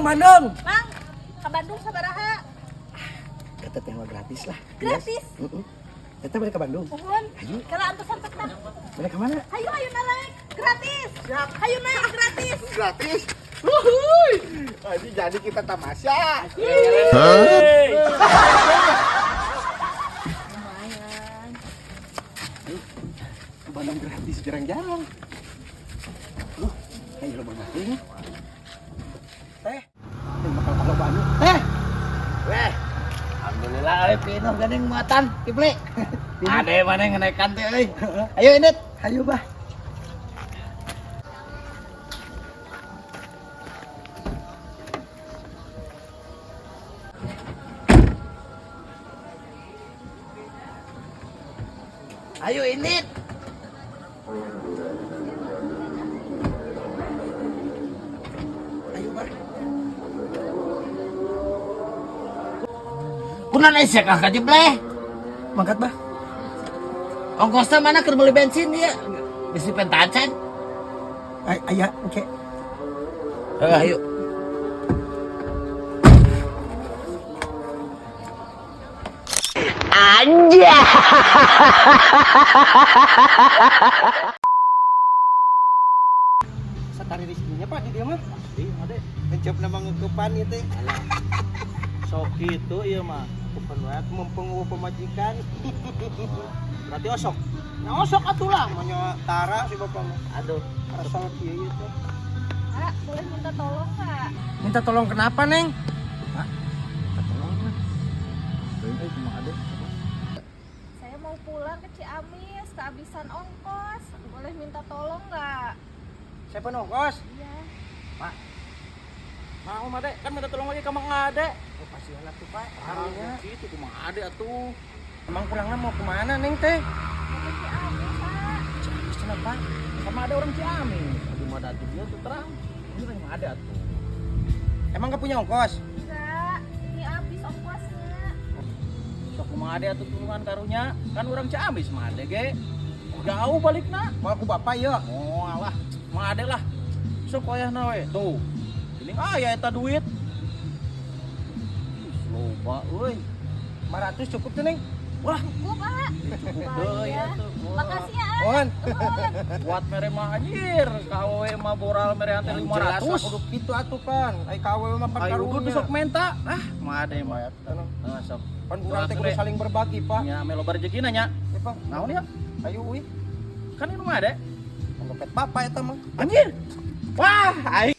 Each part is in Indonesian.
Bandung. Mang, ke Bandung sabaraha? Kata teh mah gratis lah. Gratis? Kita balik ke Bandung. Uhun. Ayo. Kala antusan tekna. Balik ke mana? Hayu naik. Gratis. Siap. Hayu naik gratis. Gratis. Wuhui. Ini jadi kita tamasya. Lumayan. Ke Bandung gratis jarang-jarang. Ayo lo banget. Teh bakal kalau Bandung. Teh. Weh. Alhamdulillah euy pinuh geuning muatan Kipli. Ade mana ngenaikan teh euy. Ayo Init. Ayo bah. Ayo Init. Ayo bah. Kunaon esek ka Kipleh? Mangkat bah. Ongkosnya mana keur beli bensin dia? Bisi pentacan. Aya, oke. Ayo. Anja. Satari rezekinya Pak di dia mah. Iya, Ade. Mencap nama ngekepan ieu teh. Sok gitu iya mah. Bukan wae mempengaruhi pemajikan. Berarti osok. Nah, osok atulah manya tara si bapak mah. Aduh. Asal kieu teh. Ah, boleh minta tolong nggak? Minta tolong kenapa, Neng? Pak, minta tolong lah. Cuma ada. Saya mau pulang ke Ciamis, kehabisan ongkos. Boleh minta tolong nggak? Siapa nongkos? Iya. Pak, Mau mah dek, kan minta tolong lagi ke Mang Ade. oh pasti anak tuh Pak. Harusnya gitu ke Mang Ade atuh. Emang pulangnya mau kemana, Neng teh? Mau ke Ciamis, Pak. Ciamis kenapa? Sama ada orang Ciamis. Di mana atuh dia tuh terang. Ini kan Mang Ade atuh. Emang gak punya ongkos? Enggak, ini habis ongkosnya. Sok ke Mang Ade atuh tulungan karunya. Kan orang Ciamis Mang Ade ge. Jauh balikna. Mau aku bapak ya? Oh alah, Mang Ade lah. Sok wayahna we. Tuh. Ini aya eta duit. Loba euy. 500 cukup tuh, Neng? Wah, Cukup, Pak. teu ya tuh. Makasih ya. Mohon. Buat mere mah anjir, KW mah boral mere ante 500. Kudu kitu atuh kan. Ai KW mah pan Ayo karunya. besok menta. Ah, mah ade mah. Anu, Sok. pan urang teh kudu saling berbagi, Pak. Nya melo rezeki nanya. Ya, Pak. Naon ya? Ayo uy. Kan ini mah ade. Dompet bapak eta mah. Anjir. Wah, ai.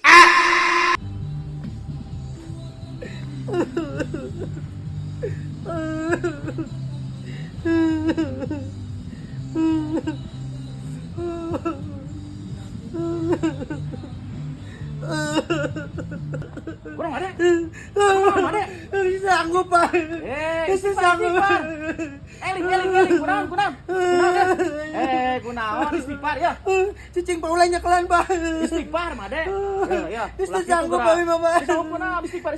Kurang ada. Kurang ada. Bisa sanggup, Pak. Bisa sanggup. Eling, kurang. Kunaon istighfar ya. Cicing paulai nyekelan, Pak. Istighfar mah deh. Ya. Bisa sanggup, Pak, Mama. Sanggup kunaon istighfar.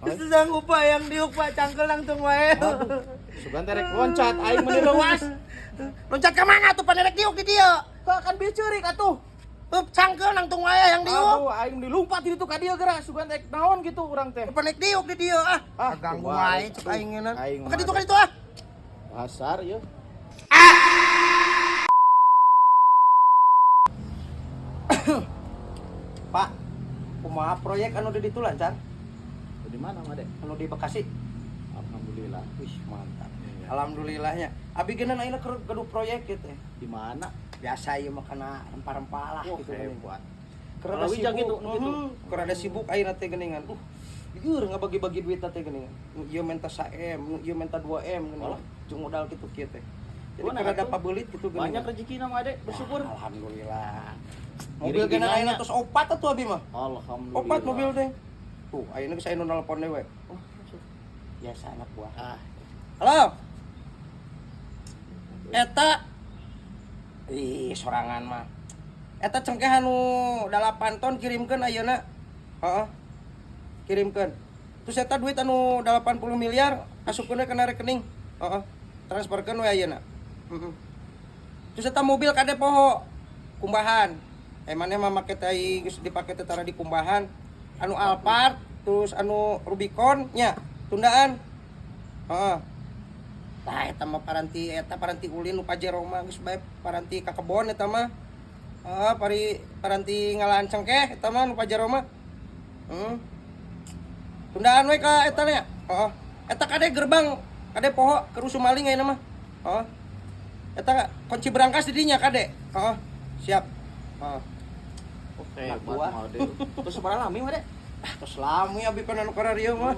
Bisa sanggup, Pak, yang diuk, Pak, cangkel langsung wae. Sugan terek loncat aing meni leuwas. Loncat ke mana tuh, Pak, derek diuk di dia? Kok kan bicurik atuh. Cangkel langsung wae yang diuk. Aduh, aing dilumpat di ditu ka dieu geura sugan teh naon gitu urang teh. Panik diuk di dia, Ah, ganggu kebalik. wae cek aingeunan. Aing Maka mah ditu kan ada. itu ah. Pasar ya. Pak, kumaha proyek anu di ditu lancar? Di mana mah deh? Anu di Bekasi. Alhamdulillah. Wih, mantap. Iya. Alhamdulillahnya. Abi geuna ayeuna kudu proyek gitu. Di mana? Biasa ieu mah kana rempah-rempah lah Wah, gitu. hebat. Kerada Kalau wijang sibuk, gitu, gitu. kerada sibuk ayeuna teh geuningan. Jujur nggak bagi-bagi duit teh gini. Ieu minta 1M, ieu minta 2M gini. Jeung modal kitu kieu teh. Jadi Wah, kada atuh. dapat beulit gitu gini. Banyak rezeki nama Ade, bersyukur. Alhamdulillah. Mobil Giring gana ginganya. ayeuna tos 4 atuh abi mah. Alhamdulillah. 4 mobil teh. Tuh, ayeuna geus aya nu nelpon dewe. Oh, masuk. Biasa anak buah. Ah, Halo. Eta ih sorangan mah. Eta cengkeh anu 8 ton kirimkeun ayeuna. Heeh. Kirimkeun. Terus eta duit anu 80 miliar asupkeun kana rekening. Heeh. Transferkeun we ayeuna. Heeh. Terus eta mobil kade poho kumbahan. Maneh mah make teh geus dipake teh tara di kumbahan. Anu Alphard, terus anu Rubicon nya tundaan. Heeh. Tah eta mah paranti ulin nu Pajero mah geus bae paranti ka kebon eta mah. Paranti ngalahan cengkeh eta mah nu Pajero mah. Tundaan we ka eta nya. Heeh. Eta kade gerbang kade poho kerusu maling ayeuna mah. Heeh. Eta kunci berangkas di dinya kade. Heeh. Siap. Heeh. Oke, Anak buat buah. mau Ade. Terus sabaraha lami Ade? Terus lami abi kana nu kararieu mah.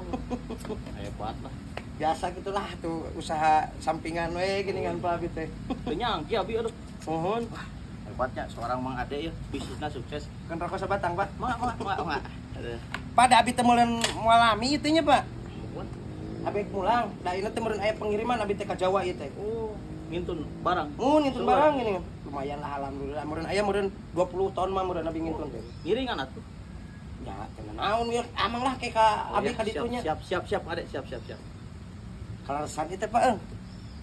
Hebat lah. Biasa gitulah tuh usaha sampingan we gini kan Pak abi teh. Teu nyangki abi aduh. Mohon. Hebatnya seorang Mang Ade ya, bisnisnya sukses. Kan rokok sebatang, Pak. Mak. Pada abi teh meuleun moalami ieu nya, Pak. Abi mulang, da ieu teh meureun aya pengiriman abi teh ka Jawa ieu teh. Oh, ngintun barang. Ngintun barang gini. Lumayan lah alhamdulillah. Meureun 20 ton mah meureun abi ngintun teh. Ngiringan atuh. Ya, teu naon we amang lah ke ka abi ka ditu nya. Siap Ade, siap. Kalaresan ieu teh, Pak.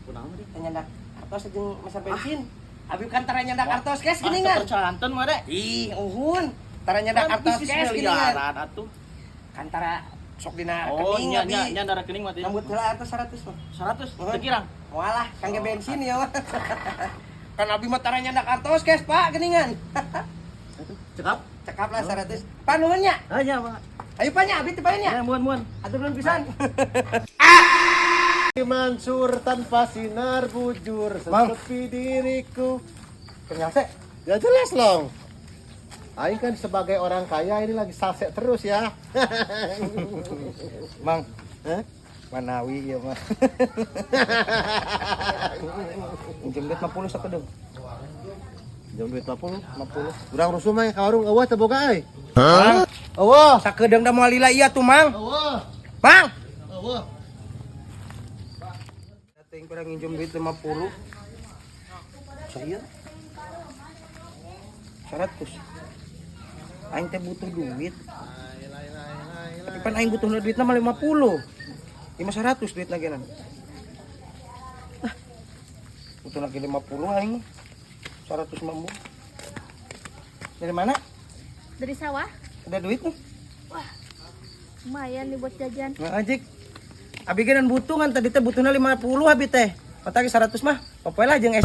Kunaon Ade? Teh nyandak kartos jeung masa bensin. Abi kan tara nyandak kartos kes gini kan. Percanten mah Ade. Ih, uhun. Tara nyandak kartos kes gini kan. miliaran atuh. Kan tara sok dina Oh, rekening abi. nya ada rekening mah teh. Nambut heula atas 100 mah. 100 teu kirang. Walah, kangge bensin ya. Kan abi mah tara nyandak kartos kes, Pak, geuningan. Cekap. Cekap lah 100. Pak nuhun nya. Nya, Pak. Ayo Pak nya, abi teh Pak nya. Ya, muan. Atur nuhun pisan. Mansur tanpa sinar bujur Bang. seperti diriku. Kenyal teh. Ya jelas loh. Aing kan sebagai orang kaya ini lagi salse terus ya. Mang, Hah? Manawi ya mah. Pinjem duit 50 sakedeung. Jam duit 50. 50. Urang rusuh mah ka warung eueuh teu boga euy. Hah? Eueuh. Sakedeung da moal lila iya tuh, Mang. Eueuh. Mang. Eueuh. Dateng kurang nginjem duit 50. Saya 100. Aing teh butuh duit. Tapi pan aing butuh duitna mah 50. Ini mah 100 duit lagi nan. Butuh lagi 50 aing. 100 mambu. Dari mana? Dari sawah? Ada duit nih. Lumayan nih buat jajan. Nggak ajik. Abi genan butuh kan tadi teh butuhna 50 abi teh. Patake 100 mah. Popoe lah jeung es.